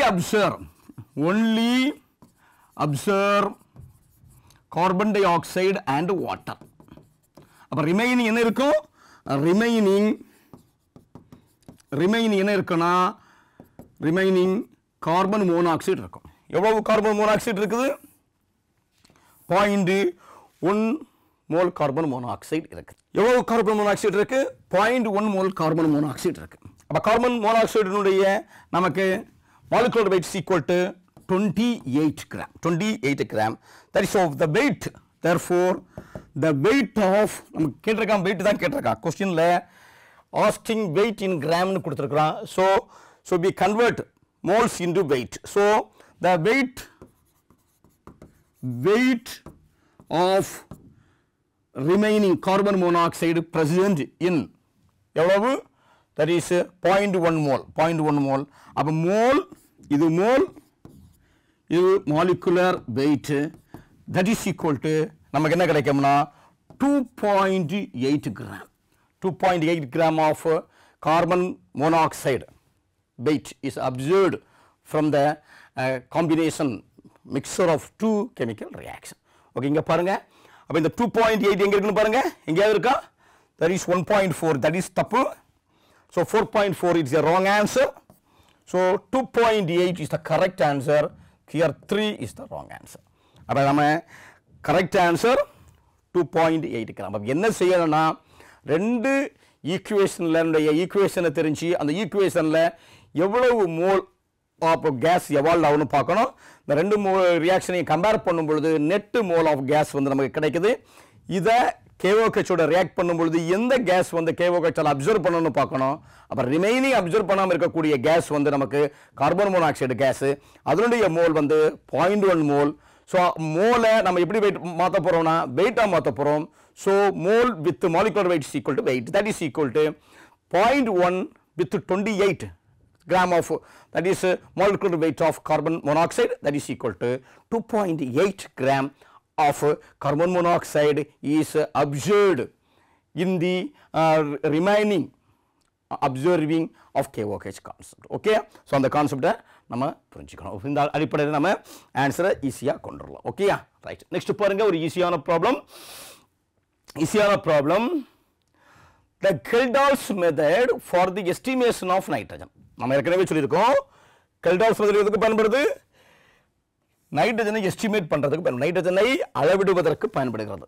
observe carbon dioxide and water. அப்ப ரிமைனிங் என்ன இருக்கும்? ரிமைனிங் என்ன இருக்குன்னா ரிமைனிங் கார்பன் மோனாக்சைடு இருக்கும். எவ்வளவு கார்பன் மோனாக்சைடு இருக்குது? 0.1 மோல் கார்பன் மோனாக்சைடு இருக்கு. எவ்வளவு கார்பன் மோனாக்சைடு இருக்கு? 0.1 மோல் கார்பன் மோனாக்சைடு இருக்கு. அப்ப கார்பன் மோனாக்சைடுனுடைய நமக்கு molecular weight is equal to 28 gram. That is of the weight. Therefore, the weight of நமக்கு கேட்டிருக்கான் weight தான் கேட்டிருக்கான் கொஸ்டின்ல asking weight in gram னு கொடுத்திருக்கான். So we convert moles into weight. So the weight of remaining carbon monoxide present in எவ்வளவு? That is 0.1 mole. அப்ப mole இது molecular weight, that is equal to நமக்கு என்ன கிடைக்கும்னா 2.8 gram. 2.8 gram of carbon monoxide weight is observed from the combination mixture of two chemical reaction. Okay, இங்க பாருங்க. அப்ப இந்த 2.8 எங்க இருக்குன்னு பாருங்க. எங்கயாவது இருக்கா? That is 1.4. That is தப்பு. So 4.4 is the wrong answer. So 2.8 is the correct answer. Here 3 is the wrong answer. அப்ப நம்ம correct answer 2.8 gram. அப்ப என்ன செய்யணும்னா ரெண்டு ஈக்குவேஷனை தெரிஞ்சு அந்த ஈக்குவேஷன்ல எவ்வளவு மோல் ஆஃப் கேஸ் எவால்வ் ஆகும்னு பார்க்கணும். இந்த ரெண்டு ரியாக்ஷனையும் கம்பேர் பண்ணும் பொழுது நெட் மோல் ஆஃப் கேஸ் வந்து நமக்கு கிடைக்குது. இதை KOH ஓட ரியாக்ட் பண்ணும் பொழுது எந்த கேஸ் வந்து KOH அப்சர்வ் பண்ணணும்னு பார்க்கணும். அப்ப ரிமைனிங் அப்சர்வ் பண்ணாம இருக்கக்கூடிய கேஸ் வந்து நமக்கு கார்பன் மோனாக்சைடு கேஸ், அதனுடைய மோல் வந்து 0.1 மோல். ஸோ மோலை நம்ம எப்படி வெயிட் மாற்ற போறோம்னா வெயிட்டா மாற்ற போறோம். So mole with molecular weight is equal to weight, that is equal to 0.1 with 28 gram of, that is molecular weight of carbon monoxide, that is equal to 2.8 gram of carbon monoxide is observed in the remaining observing of KOH concept. Okay, so அந்த கான்செப்டை நம்ம புரிஞ்சுக்கணும். இந்த அடிப்படையில் நம்ம ஆன்சரை ஈஸியாக கொண்டு வரலாம். ஓகேயா? ரைட். நெக்ஸ்ட் பாருங்க ஒரு ஈஸியான problem. The Kjeldahl's method for the estimation of nitrogen. நம்ம ஏற்கனவே சொல்லியிருக்கோம். Kjeldahl's method எதுக்கு பயன்படுது? நைட்ரஜனை எஸ்டிமேட் பண்றதுக்கு, நைட்ரஜனை அளவிடுவதற்கு பயன்படுகிறது.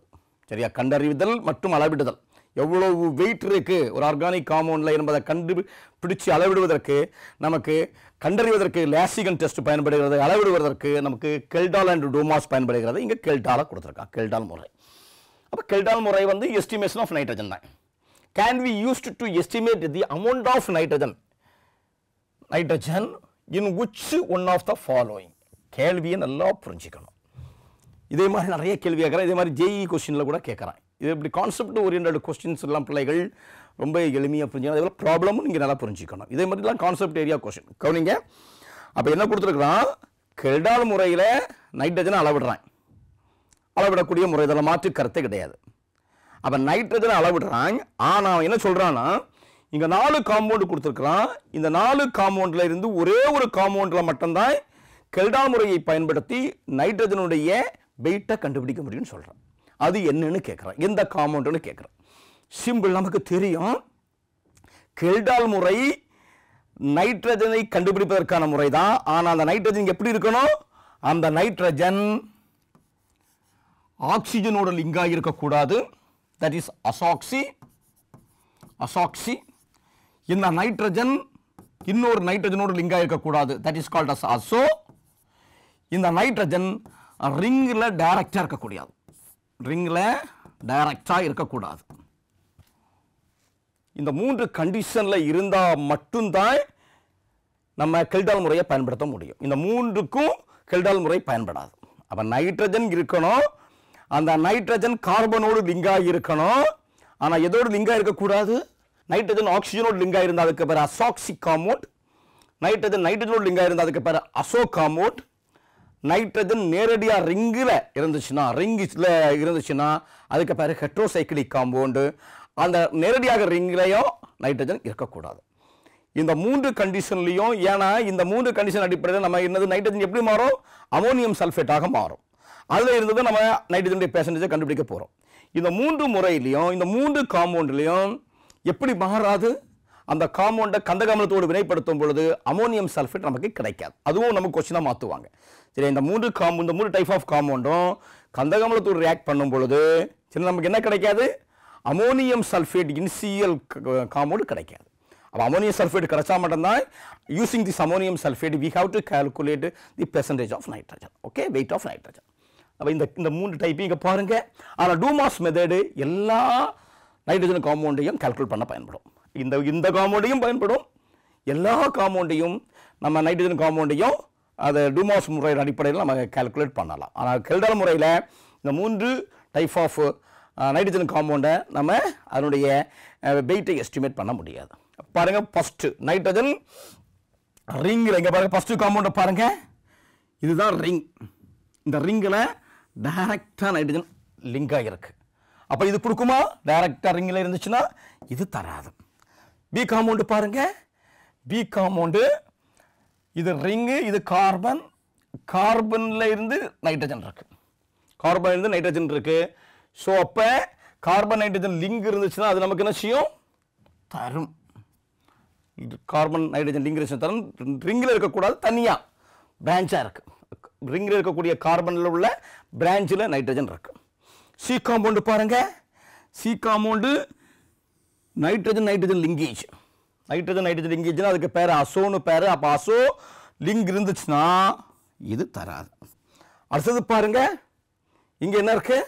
சரியா? கண்டறிதல் மற்றும் அளவிடுதல். எவ்வளவு வெயிட் இருக்கு ஒரு ஆர்கானிக் காம்பவுண்ட்ல என்பதை கண்டுபிடிச்சு அளவிடுவதற்கு நமக்கு கண்டறிவதற்கு லாசிகன் டெஸ்ட் பயன்படுகிறது. அளவிடுவதற்கு நமக்கு கெல்டால் அண்ட் டூமாஸ் பயன்படுகிறது. இங்க கெல்டாலை கொடுத்திருக்காங்க, கெல்டால் முறை. அப்ப கெல்டால் முறை வந்து எஸ்டிமேஷன் ஆஃப் நைட்ரஜன் தான். Can we used to estimate the amount of nitrogen in which one of the following? கேள்வியை நல்லா புரிஞ்சுக்கணும். இதே மாதிரி நிறைய கேள்வி கேட்குறேன். இதே மாதிரி JEE கொஸ்டின்ல கூட கேட்குறேன். இது இப்படி கான்செப்ட் ஓரியன்ட் கொஸ்டின்ஸ் எல்லாம் பிள்ளைகள் ரொம்ப எளிமையாக புரிஞ்சுக்கணும். அதே போல் ப்ராப்ளமும் நீங்கள் நல்லா புரிஞ்சுக்கணும். இதே மாதிரிலாம் கான்செப்ட் ஏரியா கொஸ்டின் கவனிங்க. அப்போ என்ன கொடுத்துருக்குறான்? கெல்டால் முறையில் நைட்ரஜனை அளவிடுறான். அளவிடக்கூடிய முறை இதில் மாற்று கருத்து கிடையாது. அப்போ நைட்ரஜனை அளவிடுறான். ஆனால் என்ன சொல்கிறான்னா, இங்கே 4 காம்பவுண்டு கொடுத்துருக்குறான். இந்த 4 காம்பவுண்டில் இருந்து ஒரே ஒரு காம்பவுண்டில் மட்டும்தான் கெல்டால் முறையை பயன்படுத்தி நைட்ரஜனுடைய வெயிட்டை கண்டுபிடிக்க முடியும்னு சொல்கிறான். அது என்னன்னு கேட்குறான். எந்த காம்பவுண்டுன்னு கேட்குறான். சிம்பிள், நமக்கு தெரியும். கெல்டால் முறை நைட்ரஜனை கண்டுபிடிப்பதற்கான முறை தான். ஆனால் அந்த நைட்ரஜன் எப்படி இருக்கணும்? அந்த நைட்ரஜன் ஆக்சிஜனோட லிங்காக இருக்கக்கூடாது. That is azoxy. இந்த நைட்ரஜன் இன்னொரு நைட்ரஜனோட லிங்காக இருக்கக்கூடாது. That is called as azo. இந்த நைட்ரஜன் ரிங்கில் டைரக்டாக இருக்கக்கூடாது. இந்த 3 கண்டிஷனில் இருந்தால் மட்டும்தான் நம்ம கெல்டால் முறையை பயன்படுத்த முடியும். இந்த 3க்கும் கெல்டால் முறை பயன்படாது. அப்போ நைட்ரஜன் இருக்கணும். அந்த நைட்ரஜன் கார்பனோடு லிங்காக இருக்கணும். ஆனால் எதோடு லிங்காக இருக்கக்கூடாது? நைட்ரஜன் ஆக்சிஜனோடு லிங்காக இருந்தால் அதுக்கு பேர் அசாக்சி காம்பவுண்ட். நைட்ரஜனோடு லிங்காக இருந்தால் அதுக்கு பேர் அசோ காம்பவுண்ட். நைட்ரஜன் நேரடியாக ரிங்கில் இருந்துச்சுன்னா அதுக்கு பேர் ஹெட்ரோசைக்கிளிக் காம்பவுண்டு. அந்த நேரடியாக ரிங்கிலையும் நைட்ரஜன் இருக்கக்கூடாது. இந்த 3 கண்டிஷன்லையும், ஏன்னா இந்த 3 கண்டிஷன் அடிப்படையில் நம்ம என்னது நைட்ரஜன் எப்படி மாறும்? அமோனியம் சல்ஃபேட்டாக மாறும். அதில் இருந்தது நம்ம நைட்ரஜனுடைய பெர்சன்டேஜை கண்டுபிடிக்க போகிறோம். இந்த 3 முறையிலையும் இந்த 3 காம்பவுண்ட்லையும் எப்படி மாறாது? அந்த காம்பவுண்டை கந்தகமலத்தோடு வினைப்படுத்தும் பொழுது அமோனியம் சல்ஃபேட் நமக்கு கிடைக்காது. அதுவும் நமக்கு கொஸ்டினாக மாற்றுவாங்க. சரி, இந்த 3 டைப் ஆஃப் காம்பவுண்டும் கந்தகமலத்தோடு ரியாக்ட் பண்ணும் பொழுது சரி நமக்கு என்ன கிடைக்காது? அமோனியம் சல்ஃபேட் இனிஷியல் காம்பவுண்ட் கிடைக்காது. அப்போ அமோனியம் சல்ஃபேட் கிடைச்சா மட்டும்தான் using this ammonium sulphate we have to calculate the percentage of nitrogen. Okay, weight of nitrogen. அப்போ இந்த 3 டைப்பையும் இங்கே பாருங்கள். ஆனால் டூமாஸ் மெத்தடு எல்லா நைட்ரஜன் காம்பவுண்டையும் கால்குலேட் பண்ண பயன்படும். இந்த காம்பவுண்டையும் பயன்படும். எல்லா காம்பவுண்டையும் நம்ம நைட்ரஜன் காம்பவுண்டையும் அதை டூமாஸ் முறையின் அடிப்படையில் நம்ம கால்குலேட் பண்ணலாம். ஆனால் கெல்டால் முறையில் இந்த 3 டைப் ஆஃப் நைட்ரஜன் காம்பவுண்டை நம்ம அதனுடைய வெயிட்டை எஸ்டிமேட் பண்ண முடியாது. பாருங்கள், ஃபஸ்ட்டு நைட்ரஜன் ரிங்கில் இங்கே பாருங்கள். ஃபஸ்ட்டு காம்பவுண்டை பாருங்கள். இதுதான் ரிங். இந்த ரிங்கில் டைரக்டாக நைட்ரஜன் லிங்காக இருக்குது. அப்போ இது கொடுக்குமா? டைரக்டாக ரிங்கில் இருந்துச்சுன்னா இது தராது. பி காம்பவுண்டு பாருங்கள். பி காம்பவுண்டு இது ரிங்கு, இது கார்பனில் இருந்து நைட்ரஜன் இருக்குது. ஸோ அப்போ கார்பன் நைட்ரஜன் லிங்க் இருந்துச்சுன்னா அது நமக்கு என்ன செய்யும்? தரும். கார்பன் நைட்ரஜன் லிங்க் இருந்துச்சு தரும். ரிங்கில் இருக்கக்கூடாது, தனியாக பிரான்ச்சாக இருக்குது. ரிங்கில் இருக்கக்கூடிய கார்பனில் உள்ள பிரான்ச்சில் நைட்ரஜன் இருக்குது. சி காம்பவுண்டு பாருங்கள். C compound nitrogen linkage. Nitrogen லிங்கேஜ்னா அதுக்கு பேர் அசோன்னு பேர். அப்போ அசோ லிங்க் இருந்துச்சுன்னா இது தராது. அடுத்தது பாருங்க, இங்கே என்ன இருக்கு?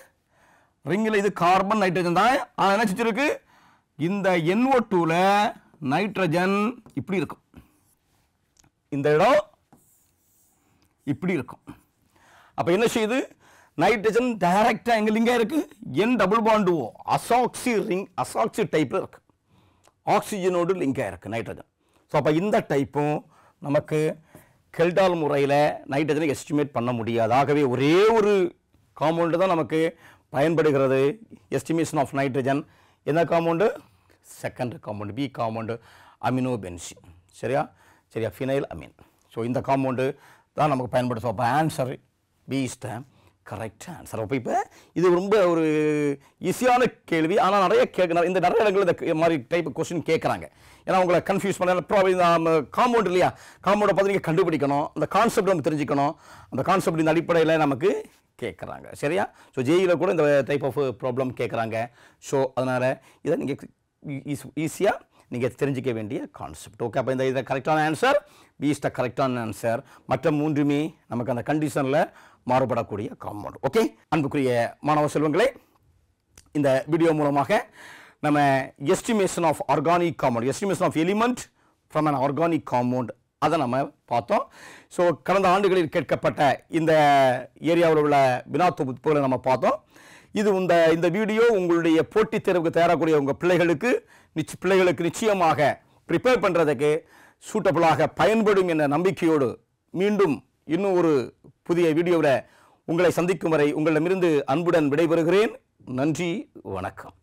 ரிங்கில் இது கார்பன் நைட்ரஜன் தான். ஆனால் என்ன செஞ்சிருக்கு? இந்த NO2ல நைட்ரஜன் இப்படி இருக்கும். இந்த இடம் இப்படி இருக்கும். அப்போ என்ன செய்யுது? நைட்ரஜன் டைரக்டாக எங்கே லிங்காக இருக்கு? N+O அசாக்சி ரிங், அசாக்சி டைப்பில் இருக்கு. ஆக்சிஜனோடு லிங்காக இருக்குது நைட்ரஜன். ஸோ அப்போ இந்த டைப்பும் நமக்கு கெல்டால் முறையில் நைட்ரஜனை எஸ்டிமேட் பண்ண முடியாது. ஆகவே ஒரே ஒரு காம்பவுண்டு தான் நமக்கு பயன்படுகிறது எஸ்டிமேஷன் ஆஃப் நைட்ரஜன். என்ன compound? Second compound, B compound, aminobenzene. சரியா? Phenyl amine. ஸோ இந்த காம்பவுண்டு தான் நமக்கு பயன்படுத்தும். அப்போ answer B is the correct answer. அப்போ இப்போ இது ரொம்ப ஒரு ஈஸியான கேள்வி. ஆனால் நிறைய இடங்களில் இந்த மாதிரி டைப் கொஸ்டின் கேட்குறாங்க. ஏன்னா உங்களை கன்ஃபியூஸ் பண்ண காம்பவுண்ட் இல்லையா, காம்பவுண்டை பார்த்து நீங்கள் கண்டுபிடிக்கணும், அந்த கான்செப்ட் நம்ம தெரிஞ்சுக்கணும். அந்த கான்செப்ட் இந்த அடிப்படையில் நமக்கு கேட்குறாங்க. சரியா? ஸோ ஜேஇயில் கூட இந்த டைப் ஆஃப் ப்ராப்ளம் கேட்குறாங்க. ஸோ அதனால் இதை நீங்கள் ஈஸியாக நீங்கள் தெரிஞ்சிக்க வேண்டிய கான்செப்ட். ஓகே, அப்போ இந்த கரெக்டான ஆன்சர் பி இஸ் த கரெக்டான ஆன்சர். மற்ற 3மே நமக்கு அந்த கண்டிஷனில் மாறுபடக்கூடிய காம்பவுண்ட். ஓகே, அன்புக்குரிய மாணவ செல்வங்களே, இந்த வீடியோ மூலமாக நம்ம estimation of organic compound, estimation of element from an organic compound அதை நம்ம பார்த்தோம். ஸோ கடந்த ஆண்டுகளில் கேட்கப்பட்ட இந்த ஏரியாவில் உள்ள வினா தொகுப்புகளை நம்ம பார்த்தோம். இது இந்த வீடியோ உங்களுடைய போட்டித் தேர்வுக்கு தயாராகக்கூடிய உங்கள் பிள்ளைகளுக்கு நிச்சயமாக ப்ரிப்பேர் பண்ணுறதுக்கு சூட்டபுளாக பயன்படும் என்ற நம்பிக்கையோடு மீண்டும் இன்னும் ஒரு புதிய வீடியோவில் உங்களை சந்திக்கும் வரை உங்களிடமிருந்து அன்புடன் விடைபெறுகிறேன். நன்றி, வணக்கம்.